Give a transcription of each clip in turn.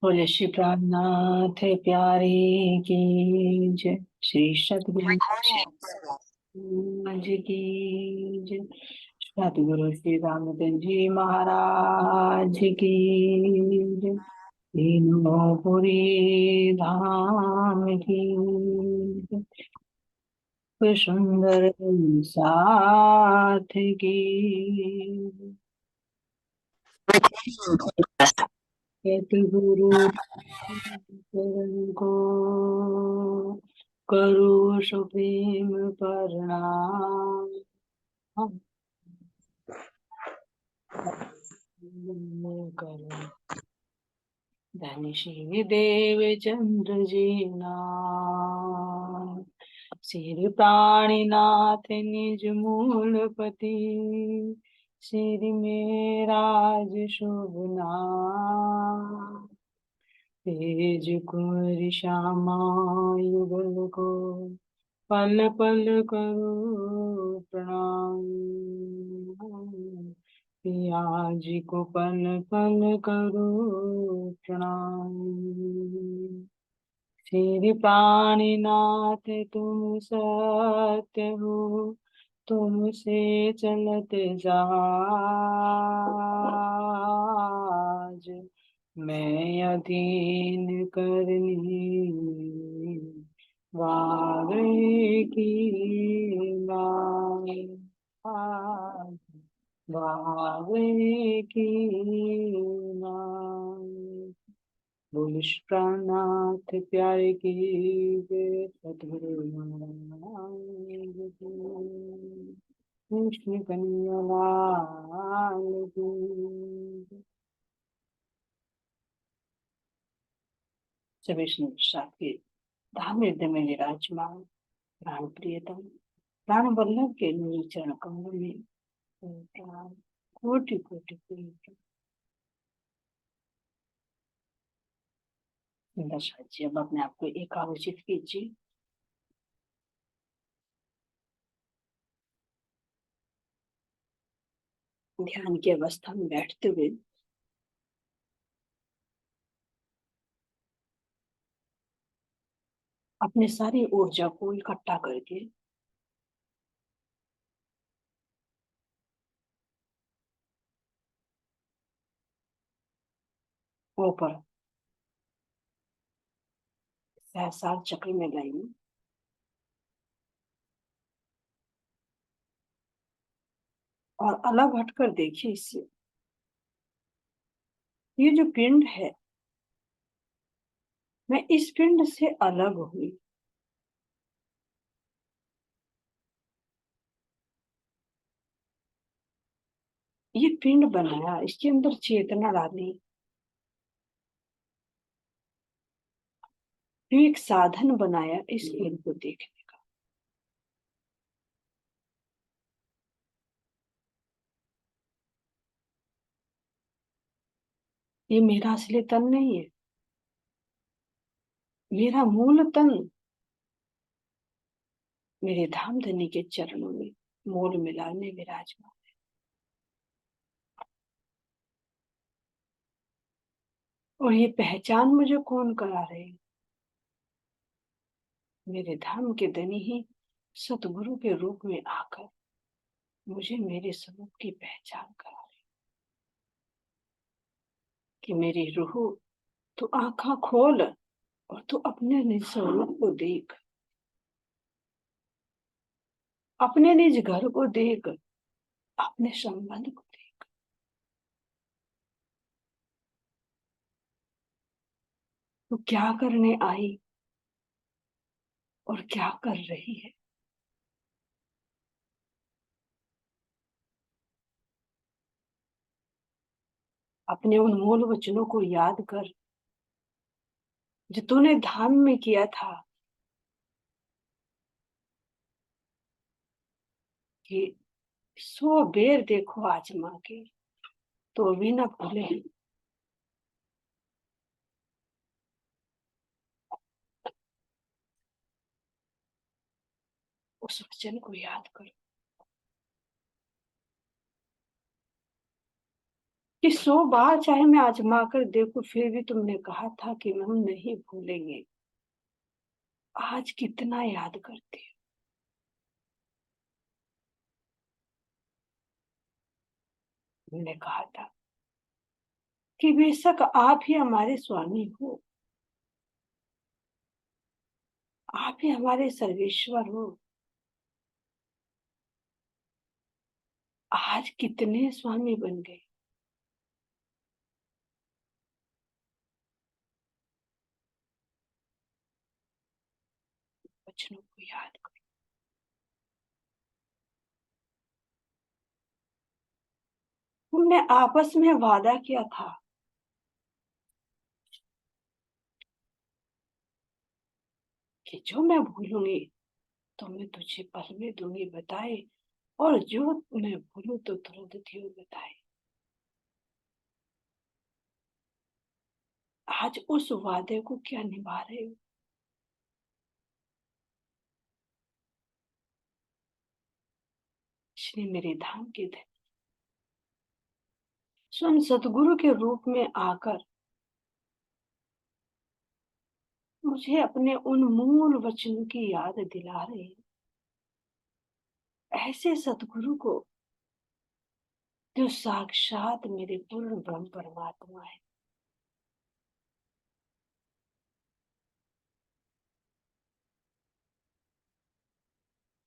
बोले श्री प्राणनाथ प्यारे की जय। श्री सतगुरु महाराज की जय। सतगुरु श्री रामचंद्र जी महाराज की जय। तीनों पुरी धाम की जय। सुंदर साथ की सतगुरु चरण को करो सुप्रीम प्रणाम। करो धन श्री देव चंद्र जी नाम। श्री प्राणीनाथ निज मूलपति। श्री मेराज शुभ नाम। तेज कुंवर श्यामा युगल को पल पल करो प्रणाम। पियाजी को पल पल करो प्रणाम। श्री प्राणीनाथ तुम सत्य हो। तुमसे चलत जहाज। मैं अधीन करनी वारे की नाम। वारे की नाम। बोलो प्राणनाथ प्यारे की जय। सतगुरु महाराज की। कृष्ण कन्हैया लाल की। सभी संसार के धाम हृदय में विराजमान प्राण प्रियतम प्राण वल्लभ के नील चरण कमल में प्रणाम। कोटि कोटि कोटि दशा जी। अब अपने आप को एकाग्रचित कीजिए। ध्यान की अवस्था में बैठते हुए अपने सारी ऊर्जा को इकट्ठा करके ऊपर सहस्रार चक्र में लाइए और अलग हटकर देखिए इससे। ये जो पिंड है, मैं इस पिंड से अलग हुई। ये पिंड बनाया, इसके अंदर चेतना डाली, ये एक साधन बनाया इस पिंड को देखने का। ये मेरा असली तन नहीं है। मेरा मूल तन मेरे धाम धनी के चरणों में मोल मिलाने विराजमान। और ये पहचान मुझे कौन करा रहे हैं? मेरे धाम के धनी ही सतगुरु के रूप में आकर मुझे मेरे स्वरूप की पहचान करा रहे। कि मेरी रूह, तू आंखा खोल और तू अपने निज स्वरूप को देख। अपने निज घर को देख, अपने संबंध को देख। तू क्या करने आई और क्या कर रही है। अपने उन मूल वचनों को याद कर जो तूने धाम में किया था कि 100 बेर देखो आजमा के तो भी ना भूले। उस वचन को याद करो। कि 100 बार चाहे मैं आजमा कर देखूं, फिर भी तुमने कहा था कि हम नहीं भूलेंगे। आज कितना याद करते हो। तुमने कहा था कि बेशक आप ही हमारे स्वामी हो, आप ही हमारे सर्वेश्वर हो। आज कितने स्वामी बन गए। वचनों को याद करो। तुमने आपस में वादा किया था कि जो मैं भूलूंगी तो मैं तुझे पल में दूंगी बताए, और जो मैं भूलूं तो तुरंत दियो बताए। आज उस वादे को क्या निभा रहे हो। श्री मेरे धाम के धन स्वयं सतगुरु के रूप में आकर मुझे अपने उन मूल वचनों की याद दिला रहे हैं। ऐसे सतगुरु को जो साक्षात मेरे पूर्ण ब्रह्म परमात्मा है।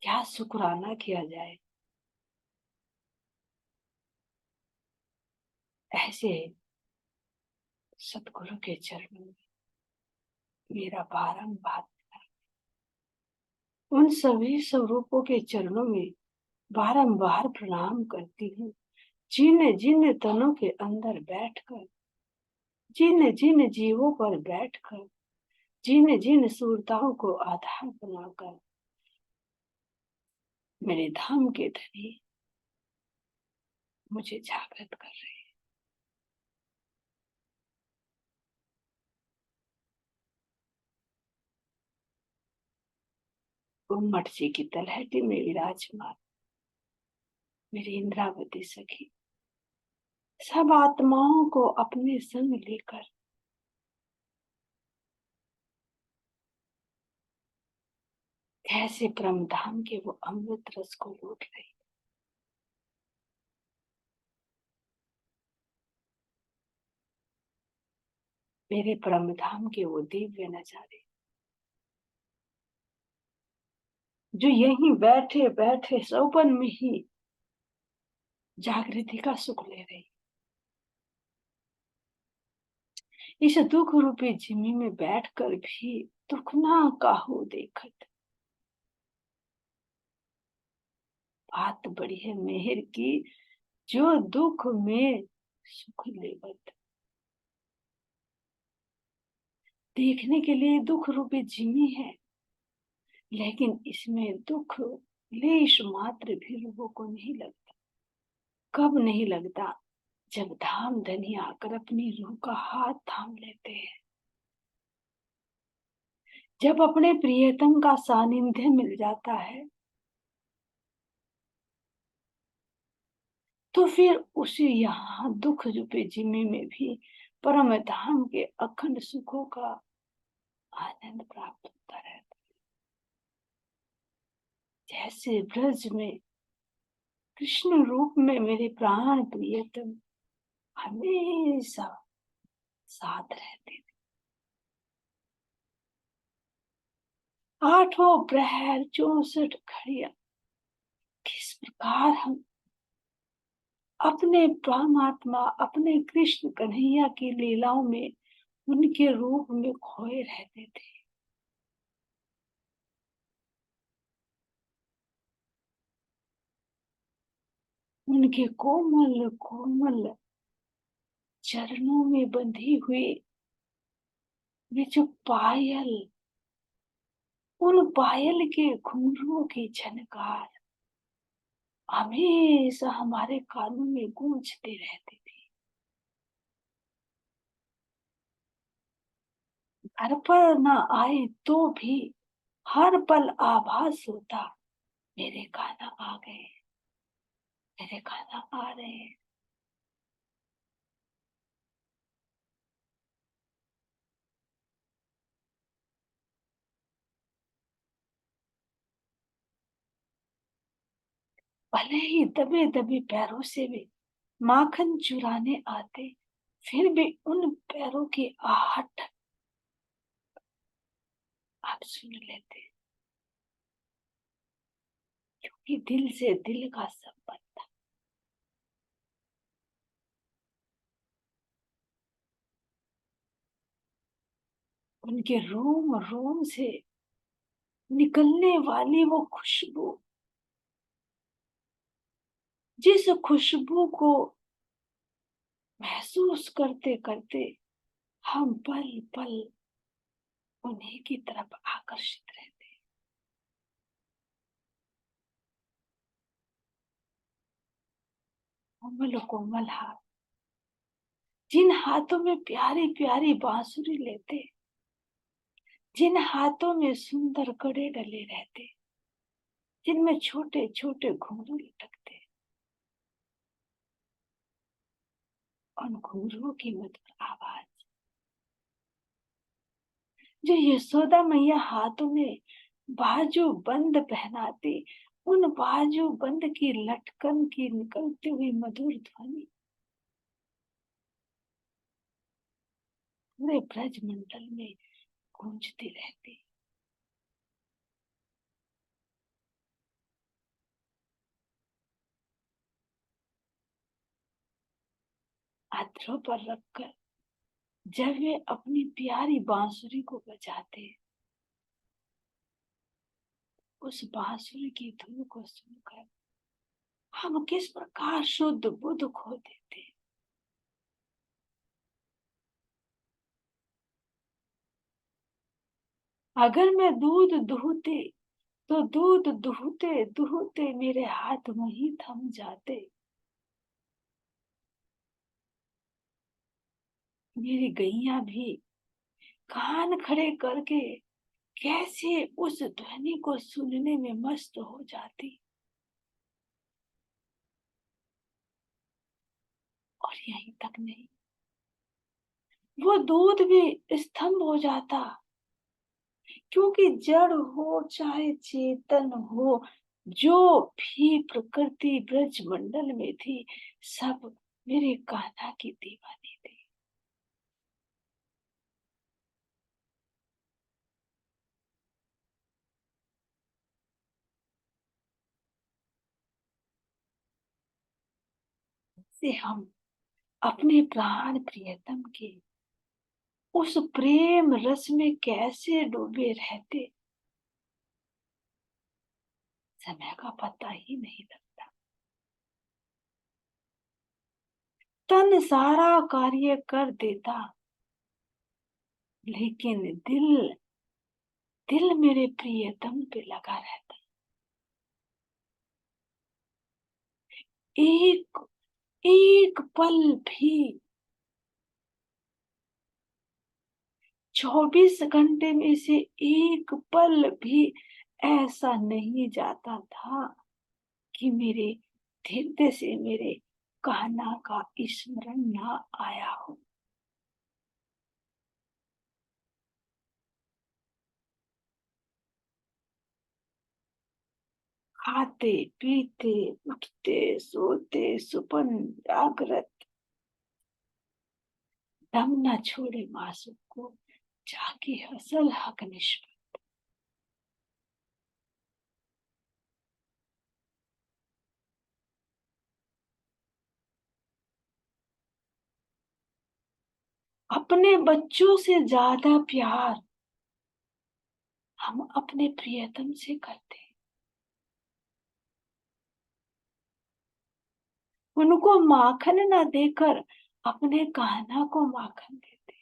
क्या शुक्राना किया जाए। ऐसे सतगुरु के चरणों में मेरा बारंबार, उन सभी स्वरूपों के चरणों में बारंबार प्रणाम करती हूँ, जिन जिन तनों के अंदर बैठकर, जिन जिन जीवों पर बैठकर, जिन जिन सूरताओं को आधार बनाकर मेरे धाम के धनी मुझे जागृत कर रहे हैं। उम्मट जी की तलहटी में विराजमान मेरी इंद्रावती सखी सब आत्माओं को अपने संग लेकर ऐसे परम धाम के वो अमृत रस को लूट रही। मेरे परम धाम के वो दिव्य नजारे जो यहीं बैठे बैठे सौपन में ही जागृति का सुख ले रही। इस दुख रूपी जिम्मी में बैठकर भी दुख ना काहू देखत। बात बड़ी है मेहर की, जो दुख में सुख लेवत। देखने के लिए दुख रूपी जिम्मी है, लेकिन इसमें दुख लेश मात्र भी रूहों को नहीं लगता। कब नहीं लगता, जब धाम धनी आकर अपनी रूह का हाथ थाम लेते हैं, जब अपने प्रियतम का सानिध्य मिल जाता है, तो फिर उसे यहाँ दुख रूपी जिम्मी में भी परम धाम के अखंड सुखों का आनंद प्राप्त होता रहता है। जैसे ब्रज में कृष्ण रूप में मेरे प्राण प्रियतम हमेशा साथ रहते थे। आठों प्रहर 64 घड़िया किस प्रकार हम अपने परमात्मा अपने कृष्ण कन्हैया की लीलाओं में उनके रूप में खोए रहते थे। उनके कोमल कोमल चरणों में बंधी हुई वे जो पायल, उन पायल के घुंघरुओं की झनकार हमेशा हमारे कानों में गूंजते रहते थे। घर पर न आए तो भी हर पल आभास होता, मेरे गाना आ गए, मेरे गाना आ रहे हैं। भले ही दबे दबे पैरों से वे माखन चुराने आते, फिर भी उन पैरों की आहट आप सुन लेते, क्योंकि दिल से दिल का संबंध था। उनके रोम रोम से निकलने वाली वो खुशबू, जिस खुशबू को महसूस करते करते हम पल पल उन्हीं की तरफ आकर्षित रहते। कोमल कोमल हाथ, जिन हाथों में प्यारी प्यारी बांसुरी लेते, जिन हाथों में सुंदर कड़े डले रहते, जिनमें छोटे छोटे घुंघरू लटकते, उन घुंघरुओं की मधुर आवाज जो यशोदा मैया हाथों में बाजू बंद पहनाती, उन बाजू बंद की लटकन की निकलती हुई मधुर ध्वनि पूरे ब्रज मंडल में गूंजती रहती। हाथों पर रखकर जब वे अपनी प्यारी बांसुरी को बजाते, उस बांसुरी की धुन को सुनकर हम किस प्रकार शुद्ध बुद्ध खो देते। अगर मैं दूध दूहती तो दूध दूहते दूहते मेरे हाथ वहीं थम जाते। मेरी गैया भी कान खड़े करके कैसे उस ध्वनि को सुनने में मस्त हो जाती, और यहीं तक नहीं, वो दूध भी स्तंभ हो जाता, क्योंकि जड़ हो चाहे चेतन हो, जो भी प्रकृति ब्रज मंडल में थी, सब मेरे कान्हा की दीवानी थी। से हम अपने प्राण प्रियतम के उस प्रेम रस में कैसे डूबे रहते, समय का पता ही नहीं लगता। तन सारा कार्य कर देता, लेकिन दिल दिल मेरे प्रियतम पे लगा रहता। एक एक पल भी, 24 घंटे में से एक पल भी ऐसा नहीं जाता था कि मेरे हृदय से मेरे कान्हा का स्मरण ना आया हो। खाते पीते उठते सोते सुपन जागृत, दम न छोड़े मासूम को जाके हसल हक निष्प। अपने बच्चों से ज्यादा प्यार हम अपने प्रियतम से करते, उनको माखन न देकर अपने कान्हा को माखन देते।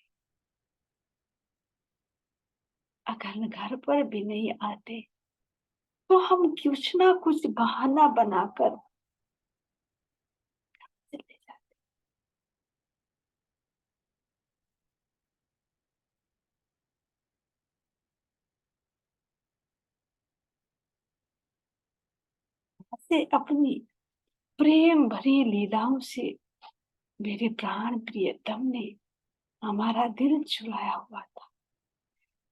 अगर घर पर भी नहीं आते तो हम कुछ ना कुछ बहाना बनाकर चले जाते। ऐसे अपनी प्रेम भरी लीलाओं से मेरे प्राण प्रियतम ने हमारा दिल चुराया हुआ था,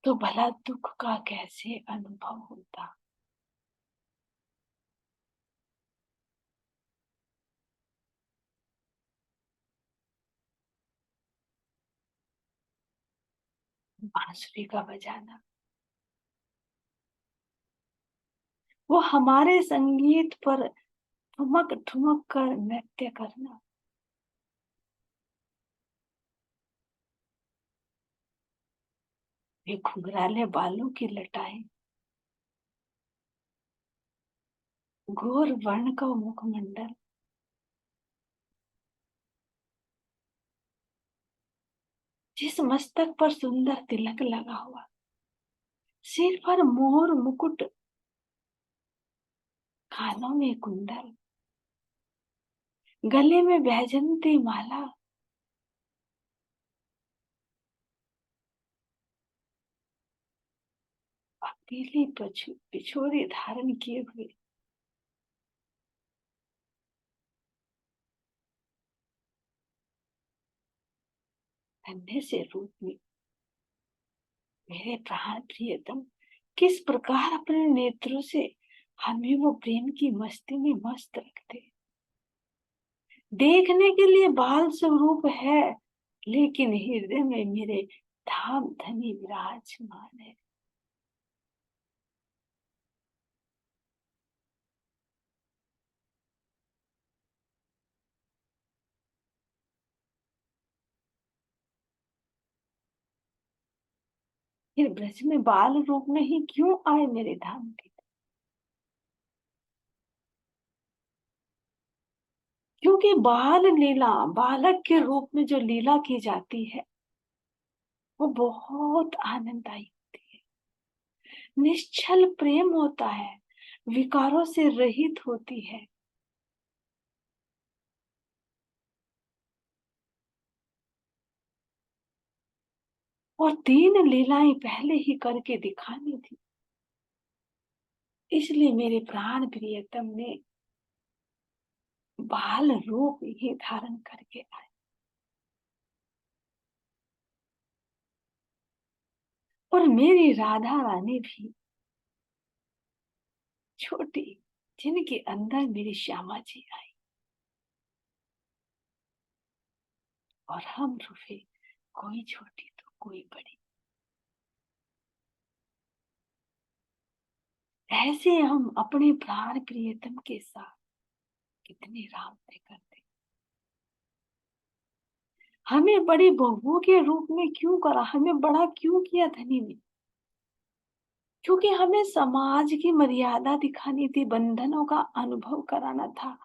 तो भला दुख का कैसे अनुभव होता। बांसुरी का बजाना, वो हमारे संगीत पर ठुमक ठुमक कर नृत्य करना, वे घुंघराले बालों की लटाएं, घोर वर्ण का मुखमंडल, जिस मस्तक पर सुंदर तिलक लगा हुआ, सिर पर मोर मुकुट, कानों में कुंडल, गले में वैजंती माला, पीली पिछोरी धारण किए हुए, धन्य से रूप में मेरे प्राण प्रियतम किस प्रकार अपने नेत्रों से हमें वो प्रेम की मस्ती में मस्त रखते। देखने के लिए बाल स्वरूप है, लेकिन हृदय में मेरे धाम धनी विराजमान है। फिर ब्रज में बाल रूप में ही क्यों आए मेरे धाम के, क्योंकि बाल लीला, बालक के रूप में जो लीला की जाती है वो बहुत आनंददायी होती है। निश्चल प्रेम होता है, विकारों से रहित होती है। और 3 लीलाएं पहले ही करके दिखानी थी, इसलिए मेरे प्राण प्रियतम ने बाल रूप ही धारण करके आए। और मेरी राधा रानी भी छोटी, जिनके अंदर मेरी श्यामा जी आई, और हम रूठे, कोई छोटी तो कोई बड़ी। ऐसे हम अपने प्राण प्रियतम के साथ कितने रास्ते करते। हमें बड़ी बहुओं के रूप में क्यों करा, हमें बड़ा क्यों किया धनी ने, क्योंकि हमें समाज की मर्यादा दिखानी थी, बंधनों का अनुभव कराना था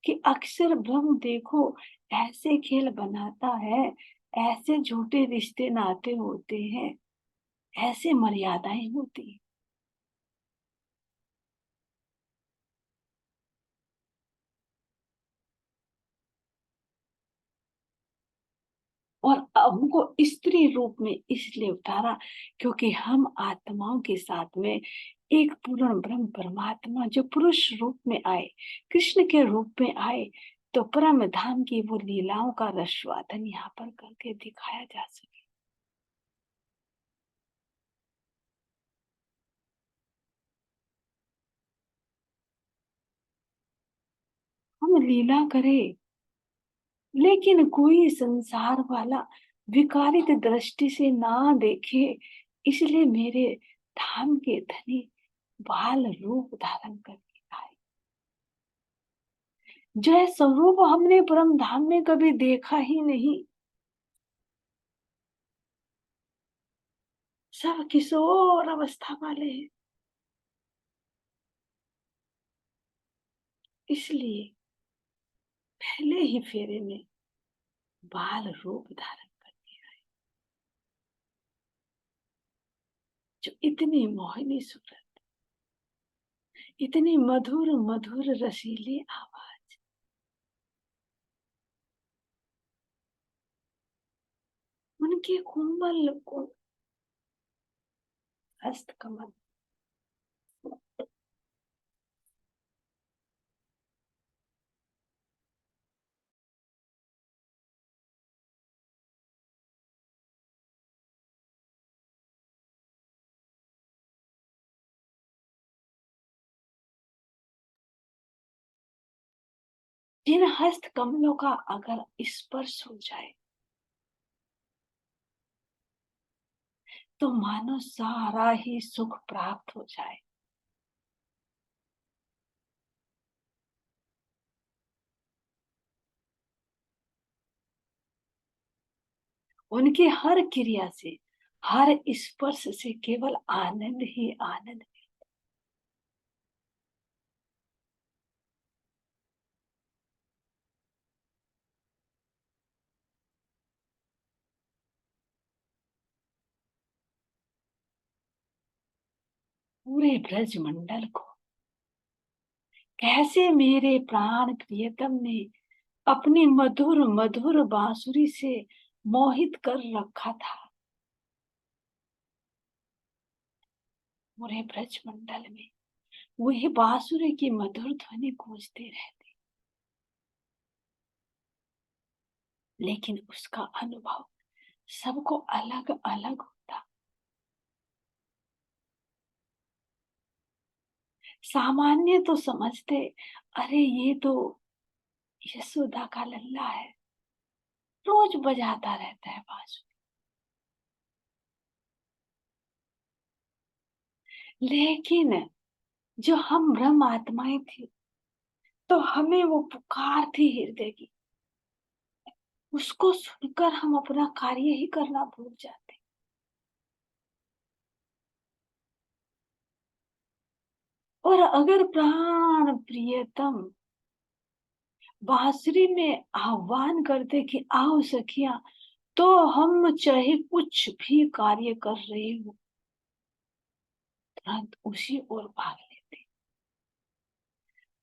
कि अक्सर ब्रह्म देखो ऐसे खेल बनाता है, ऐसे झूठे रिश्ते नाते होते हैं, ऐसे मर्यादाएं होती हैं। और हमको स्त्री रूप में इसलिए उतारा क्योंकि हम आत्माओं के साथ में एक पूर्ण ब्रह्म परमात्मा जो पुरुष रूप में आए, कृष्ण के रूप में आए, तो परम धाम की वो लीलाओं का रसवादन यहाँ पर करके दिखाया जा सके। हम लीला करें, लेकिन कोई संसार वाला विकारित दृष्टि से ना देखे, इसलिए मेरे धाम के धनी बाल रूप धारण करके आए। जय स्वरूप हमने परम धाम में कभी देखा ही नहीं। सब किशोर अवस्था वाले हैं, इसलिए पहले ही फेरे में बाल रूप धारण करके आए, जो इतनी मोहिनी सूरत, इतनी मधुर मधुर रसीली आवाज, उनके कोमल हस्त कमल, जिन हस्त कमलों का अगर स्पर्श हो जाए तो मानो सारा ही सुख प्राप्त हो जाए। उनकी हर क्रिया से, हर स्पर्श से केवल आनंद ही आनंद। पूरे ब्रज मंडल को कैसे मेरे प्राण प्रियतम ने अपनी मधुर मधुर बांसुरी से मोहित कर रखा था। पूरे ब्रज मंडल में वही बांसुरी की मधुर ध्वनि गूंजते रहती, लेकिन उसका अनुभव सबको अलग अलग होता। सामान्य तो समझते, अरे ये तो यशोदा का लल्ला है, रोज बजाता रहता है बांसुरी। लेकिन जो हम ब्रह्म आत्माएं थी, तो हमें वो पुकार थी हृदय की, उसको सुनकर हम अपना कार्य ही करना भूल जाते। और अगर प्राण प्रियतम बांसुरी में आह्वान करते कि आओ सखिया, तो हम चाहे कुछ भी कार्य कर रहे हो, तुरंत उसी ओर भाग लेते।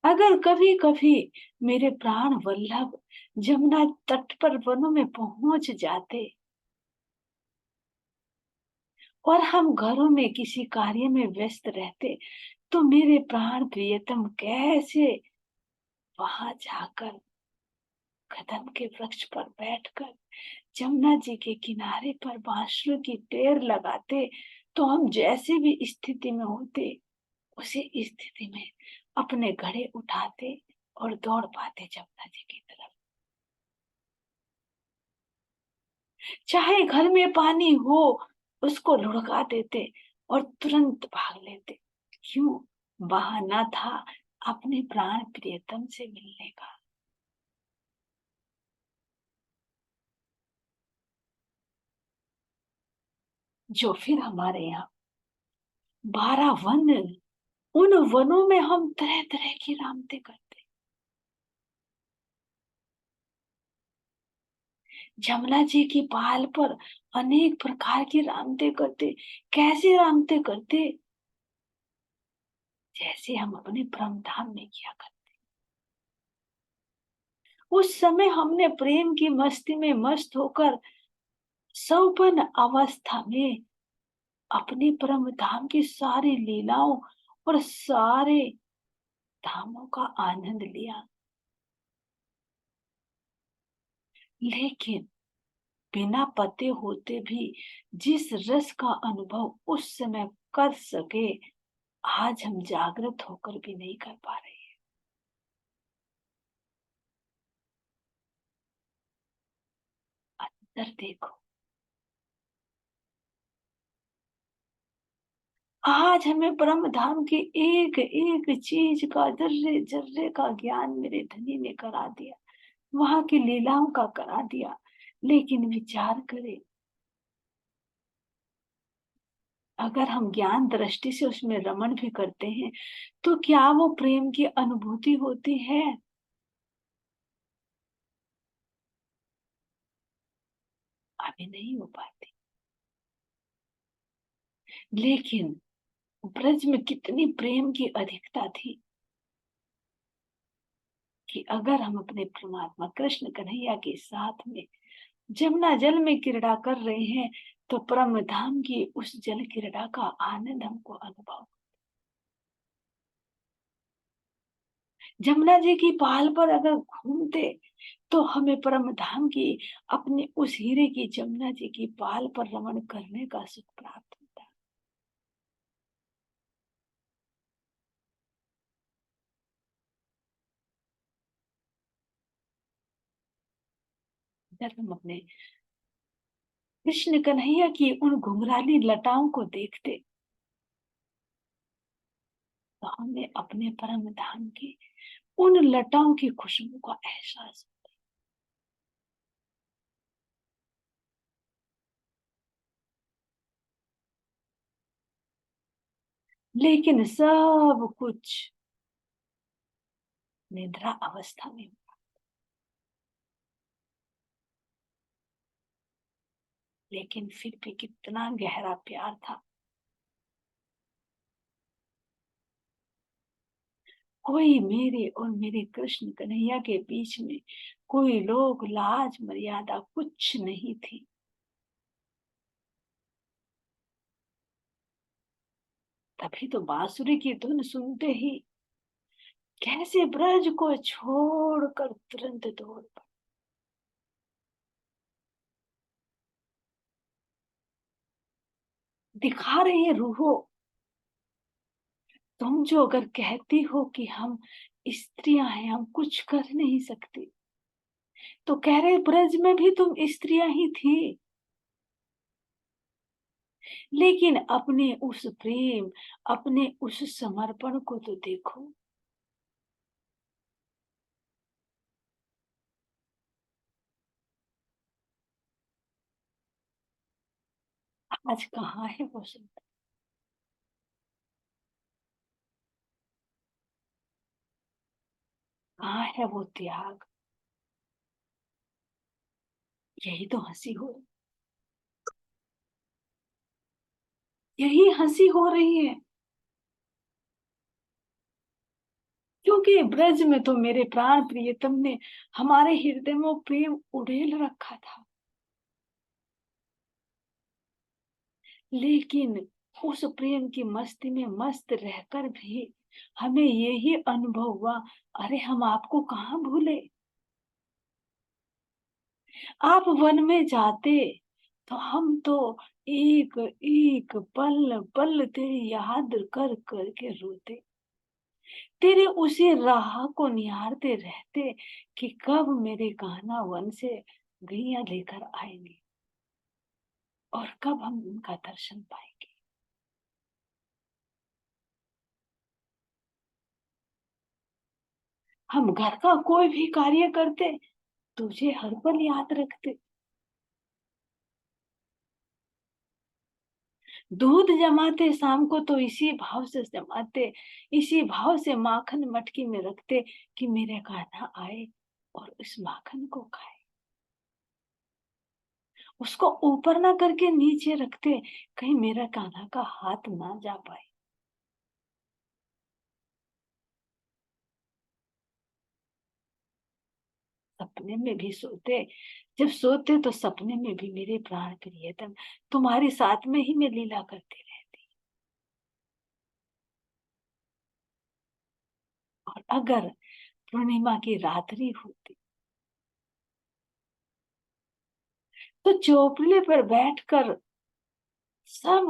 अगर कभी कभी मेरे प्राण वल्लभ जमुना तट पर वनों में पहुंच जाते, और हम घरों में किसी कार्य में व्यस्त रहते, तो मेरे प्राण प्रियतम कैसे वहां जाकर कदम के वृक्ष पर बैठकर जमुना जी के किनारे पर बांसुरी की टेर लगाते, तो हम जैसे भी स्थिति में होते, उसी स्थिति में अपने घड़े उठाते और दौड़ पाते जमुना जी की तरफ। चाहे घर में पानी हो, उसको लुढ़का देते और तुरंत भाग लेते। क्यों? बहाना था अपने प्राण प्रियतम से मिलने का। जो फिर हमारे यहाँ 12 वन, उन वनों में हम तरह तरह की रामते करते। जमुना जी की पाल पर अनेक प्रकार की रामते करते। कैसे रामते करते? जैसे हम अपने ब्रह्म धाम में किया करते। उस समय हमने प्रेम की मस्ती में मस्त होकर सौपन अवस्था में अपने परम धाम की सारी लीलाओं और सारे धामों का आनंद लिया। लेकिन बिना पते होते भी जिस रस का अनुभव उस समय कर सके, आज हम जागृत होकर भी नहीं कर पा रहे। अंदर देखो, आज हमें ब्रह्म धाम की एक एक चीज का, जर्रे जर्रे का ज्ञान मेरे धनी ने करा दिया, वहां की लीलाओं का करा दिया। लेकिन विचार करें, अगर हम ज्ञान दृष्टि से उसमें रमण भी करते हैं, तो क्या वो प्रेम की अनुभूति होती है? अभी नहीं हो पाती। लेकिन ब्रज में कितनी प्रेम की अधिकता थी कि अगर हम अपने परमात्मा कृष्ण कन्हैया के साथ में जमुना जल में क्रीड़ा कर रहे हैं, तो परम धाम की उस जल क्रीड़ा का आनंद हमको अनुभव। जमुना जी की पाल पर अगर घूमते, तो हमें परम धाम की, अपने उस हीरे की जमुना जी की पाल पर रमण करने का सुख प्राप्त होता। जब हम अपने कृष्ण कन्हैया की उन घुंघराली लताओं को देखते तो हमें अपने परम धाम की उन लताओं की खुशबू का एहसास। लेकिन सब कुछ निद्रा अवस्था में, लेकिन फिर भी कितना गहरा प्यार था। कोई मेरे और मेरे कृष्ण कन्हैया के बीच में कोई लोग लाज मर्यादा कुछ नहीं थी। तभी तो बांसुरी की धुन सुनते ही कैसे ब्रज को छोड़कर तुरंत दौड़ पड़े। दिखा रही है रूहो, तुम जो अगर कहती हो कि हम स्त्रियां हैं, हम कुछ कर नहीं सकती, तो कह रहे ब्रज में भी तुम स्त्रियां ही थी। लेकिन अपने उस प्रेम, अपने उस समर्पण को तो देखो। आज कहाँ है वो सब, कहाँ है वो त्याग। यही तो हंसी हो, यही हंसी हो रही है। क्योंकि ब्रज में तो मेरे प्राण प्रियतम ने हमारे हृदय में प्रेम उड़ेल रखा था। लेकिन उस प्रेम की मस्ती में मस्त रहकर भी हमें यही अनुभव हुआ, अरे हम आपको कहाँ भूले। आप वन में जाते तो हम तो एक एक पल पल तेरी याद कर करके रोते, तेरे उसी राह को निहारते रहते कि कब मेरे कान्हा वन से गैया लेकर आएंगे और कब हम उनका दर्शन पाएंगे। हम घर का कोई भी कार्य करते तुझे हर पल याद रखते। दूध जमाते शाम को तो इसी भाव से जमाते, इसी भाव से माखन मटकी में रखते कि मेरे कान्हा आए और उस माखन को खाए। उसको ऊपर ना करके नीचे रखते, कहीं मेरा कान्हा का हाथ ना जा पाए। सपने में भी सोते, जब सोते तो सपने में भी मेरे प्राण प्रियतम तुम्हारे साथ में ही मैं लीला करती रहती। और अगर पूर्णिमा की रात्रि होती तो चौपले पर बैठकर सब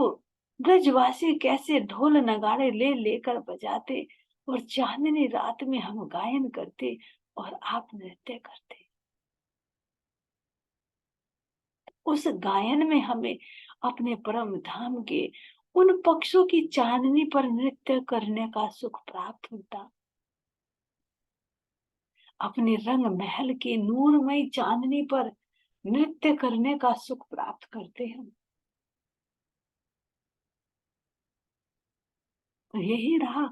ब्रजवासी कैसे ढोल नगाड़े ले लेकर बजाते और चांदनी रात में हम गायन करते और आप नृत्य करते। उस गायन में हमें अपने परम धाम के उन पक्षों की चांदनी पर नृत्य करने का सुख प्राप्त होता। अपने रंग महल की नूरमयी चांदनी पर नृत्य करने का सुख प्राप्त करते हम। तो यही रहा,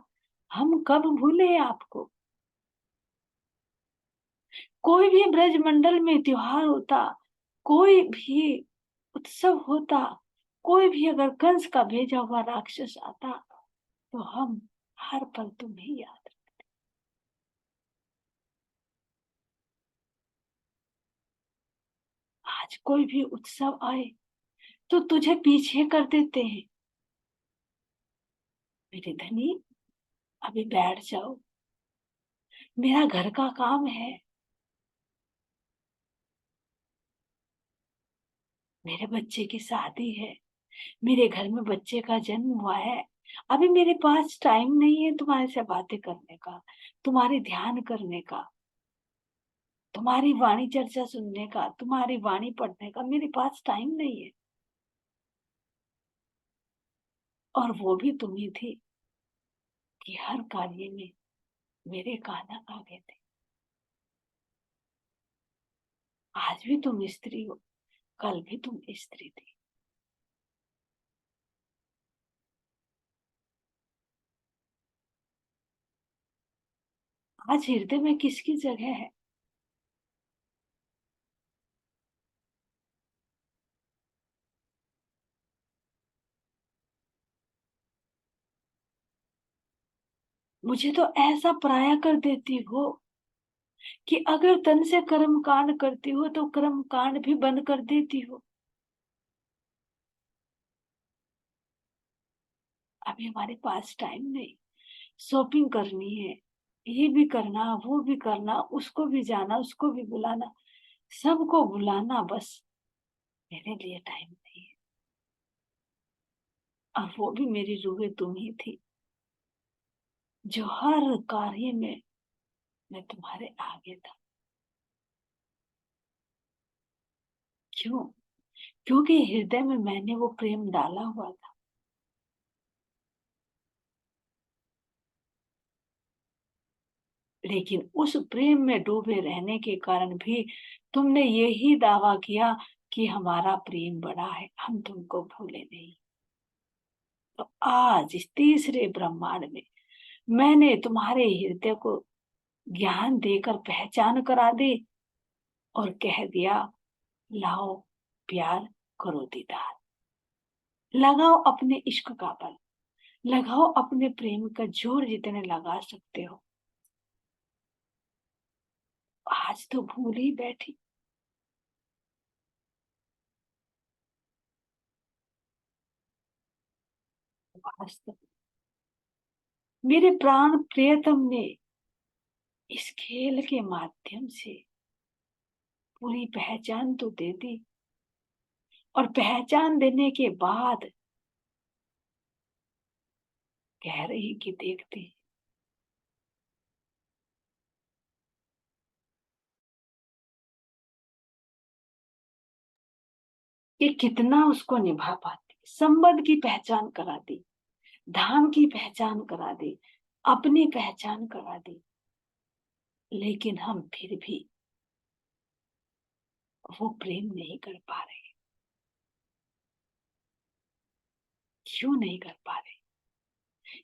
हम कब भूले आपको। कोई भी ब्रज मंडल में त्योहार होता, कोई भी उत्सव होता, कोई भी अगर कंस का भेजा हुआ राक्षस आता तो हम हर पल तुम्हें याद। आज कोई भी उत्सव आए तो तुझे पीछे कर देते हैं। मेरे धनी, अभी बैठ जाओ, मेरा घर का काम है, मेरे बच्चे की शादी है, मेरे घर में बच्चे का जन्म हुआ है। अभी मेरे पास टाइम नहीं है तुम्हारे से बातें करने का, तुम्हारे ध्यान करने का। तुम्हारी वाणी चर्चा सुनने का, तुम्हारी वाणी पढ़ने का मेरे पास टाइम नहीं है। और वो भी तुम ही थी कि हर कार्य में मेरे कान आगे थे। आज भी तुम स्त्री हो, कल भी तुम स्त्री थी। आज हृदय में किसकी जगह है? मुझे तो ऐसा पराया कर देती हो कि अगर तन से कर्म कांड करती हो तो कर्म कांड भी बंद कर देती हो। अभी हमारे पास टाइम नहीं, शॉपिंग करनी है, ये भी करना, वो भी करना, उसको भी जाना, उसको भी बुलाना, सबको बुलाना, बस मेरे लिए टाइम नहीं है। और वो भी मेरी रूहे तुम ही थी, जो हर कार्य में मैं तुम्हारे आगे था। क्यों? क्योंकि हृदय में मैंने वो प्रेम डाला हुआ था। लेकिन उस प्रेम में डूबे रहने के कारण भी तुमने यही दावा किया कि हमारा प्रेम बड़ा है, हम तुमको भूले नहीं। तो आज इस तीसरे ब्रह्मांड में मैंने तुम्हारे हृदय को ज्ञान देकर पहचान करा दी और कह दिया, लाओ प्यार करो दीदार, लगाओ अपने इश्क का बल, लगाओ अपने प्रेम का जोर जितने लगा सकते हो। आज तो भूल ही बैठी। वास्तव मेरे प्राण प्रियतम ने इस खेल के माध्यम से पूरी पहचान तो दे दी, और पहचान देने के बाद कह रही कि देखते कि कितना उसको निभा पाती। संबंध की पहचान करा दी, धाम की पहचान करा दी, अपनी पहचान करा दी, लेकिन हम फिर भी वो प्रेम नहीं कर पा रहे। क्यों नहीं कर पा रहे?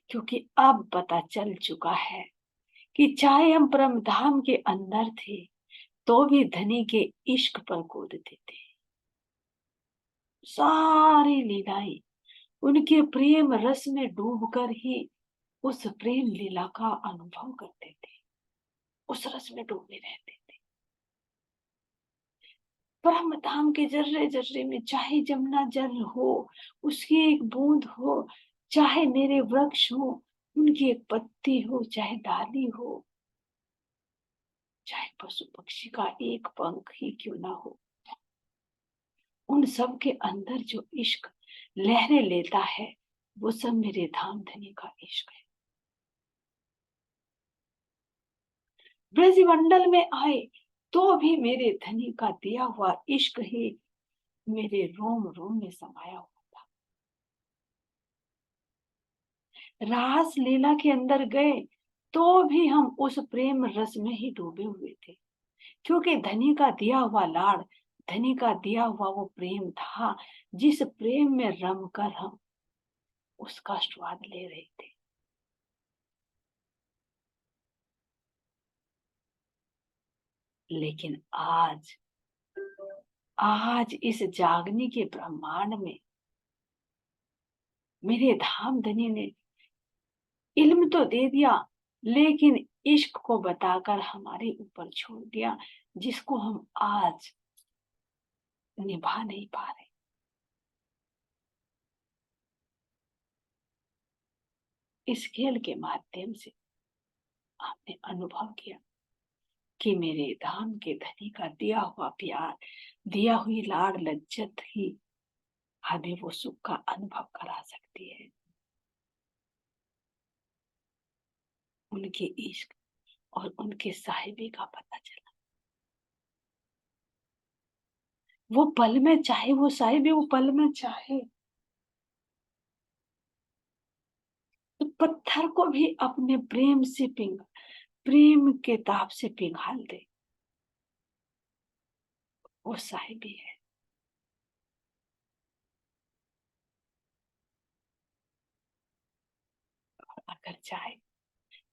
क्योंकि अब पता चल चुका है कि चाहे हम परम धाम के अंदर थे तो भी धनी के इश्क पर कूदते थे। सारी लीलाएं उनके प्रेम रस में डूबकर ही उस प्रेम लीला का अनुभव करते थे, उस रस में डूबे रहते थे। ब्रह्म धाम के जर्रे जर्रे में चाहे जमुना जल हो, उसकी एक बूंद हो, चाहे मेरे वृक्ष हो, उनकी एक पत्ती हो, चाहे डाली हो, चाहे पशु पक्षी का एक पंख ही क्यों ना हो, उन सब के अंदर जो इश्क लहरें लेता है वो सब मेरे धाम धनी का इश्क है। ब्रजमंडल में आए तो भी मेरे धनी का दिया हुआ इश्क ही मेरे रोम रोम में समाया हुआ था। रास लीला के अंदर गए तो भी हम उस प्रेम रस में ही डूबे हुए थे, क्योंकि धनी का दिया हुआ लाड़, धनी का दिया हुआ वो प्रेम था जिस प्रेम में रम कर हम उसका स्वाद ले रहे थे। लेकिन आज, आज इस जागने के ब्रह्मांड में मेरे धाम धनी ने इल्म तो दे दिया, लेकिन इश्क को बताकर हमारे ऊपर छोड़ दिया, जिसको हम आज निभा नहीं पा रहे। इस खेल के माध्यम से आपने अनुभव किया कि मेरे धाम के धनी का दिया हुआ प्यार, दिया हुई लाड़ लज्जत ही हमें वो सुख का अनुभव करा सकती है। उनके इश्क और उनके साहिबे का पता चला। वो पल में चाहे, वो साहिब भी वो पल में चाहे तो पत्थर को भी अपने प्रेम से प्रेम के ताप से पिघाल दे। वो साहिब भी है। अगर चाहे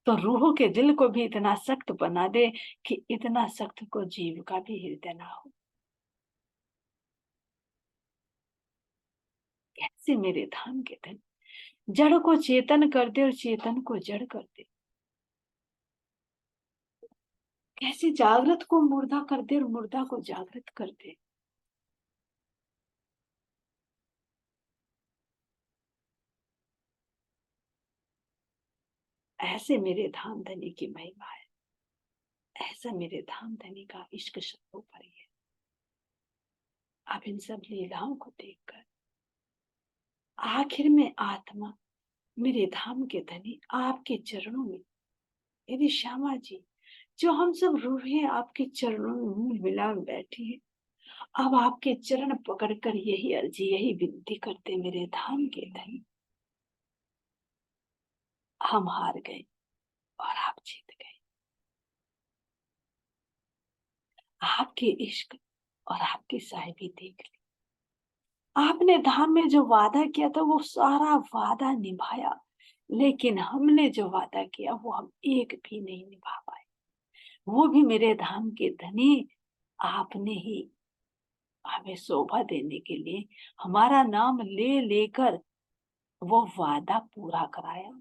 तो रूह के दिल को भी इतना सख्त बना दे कि इतना सख्त को जीव का भी हृदय ना हो। कैसे मेरे धाम के धन जड़ को चेतन कर दे और चेतन को जड़ कर दे। कैसे जागृत को मुर्दा कर दे और मुर्दा को जागृत कर दे। ऐसे मेरे धाम धनी की महिमा है। ऐसा मेरे धाम धनी का इश्क शब्दों पर ही है। अब इन सब लीलाओं को देखकर आखिर में आत्मा मेरे धाम के धनी आपके चरणों में, यदि श्यामा जी जो हम सब रूहें आपके चरणों में मुंह मिला बैठी है, अब आपके चरण पकड़कर यही अर्जी यही विनती करते मेरे धाम के धनी, हम हार गए और आप जीत गए। आपके इश्क और आपकी साहिबी देख ली। आपने धाम में जो वादा किया था वो सारा वादा निभाया, लेकिन हमने जो वादा किया वो हम एक भी नहीं निभा पाए। वो भी मेरे धाम के धनी आपने ही हमें शोभा देने के लिए हमारा नाम ले लेकर वो वादा पूरा कराया।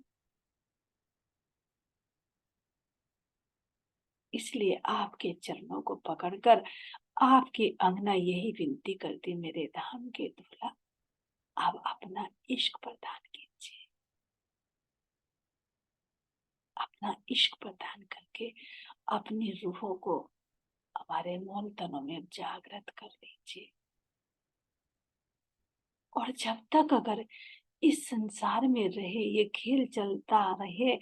इसलिए आपके चरणों को पकड़कर आपकी अंगना यही विनती करती मेरे धाम के दूल्हा, आप अपना इश्क प्रदान कीजिए। अपना इश्क प्रदान करके अपनी रूहों को हमारे मूल तनों में जागृत कर लीजिए। और जब तक अगर इस संसार में रहे, ये खेल चलता रहे,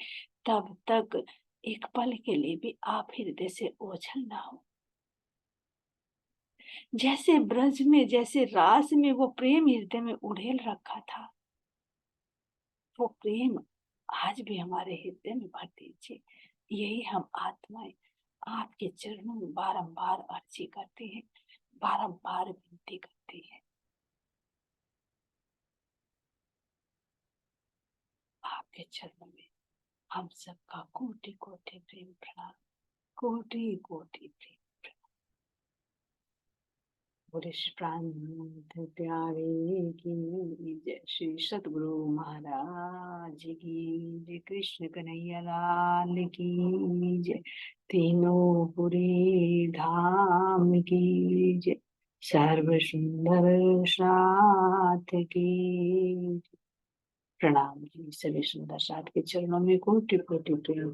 तब तक एक पल के लिए भी आप हृदय से ओझल ना हो। जैसे ब्रज में, जैसे रास में वो प्रेम हृदय में उड़ेल रखा था, वो प्रेम आज भी हमारे हृदय में भर दीजिए। यही हम आत्माएं आपके चरणों में बारंबार अर्जी करते हैं, बारंबार विनती करते हैं। आपके चरणों में हम सबका कोटि कोटि प्रेम प्रणाम, कोटि कोटि प्रेम। बोले श्री प्राणनाथ प्यारे की जय, श्री सतगुरु महाराज की जय, कृष्ण कन्हैया लाल की जय, तीनों पुरी धाम की जय, सर्व सुंदर साथ की जय। प्रणाम जी। सभी सुंदर साथ के चरणों में कोटि कोटि प्रेम।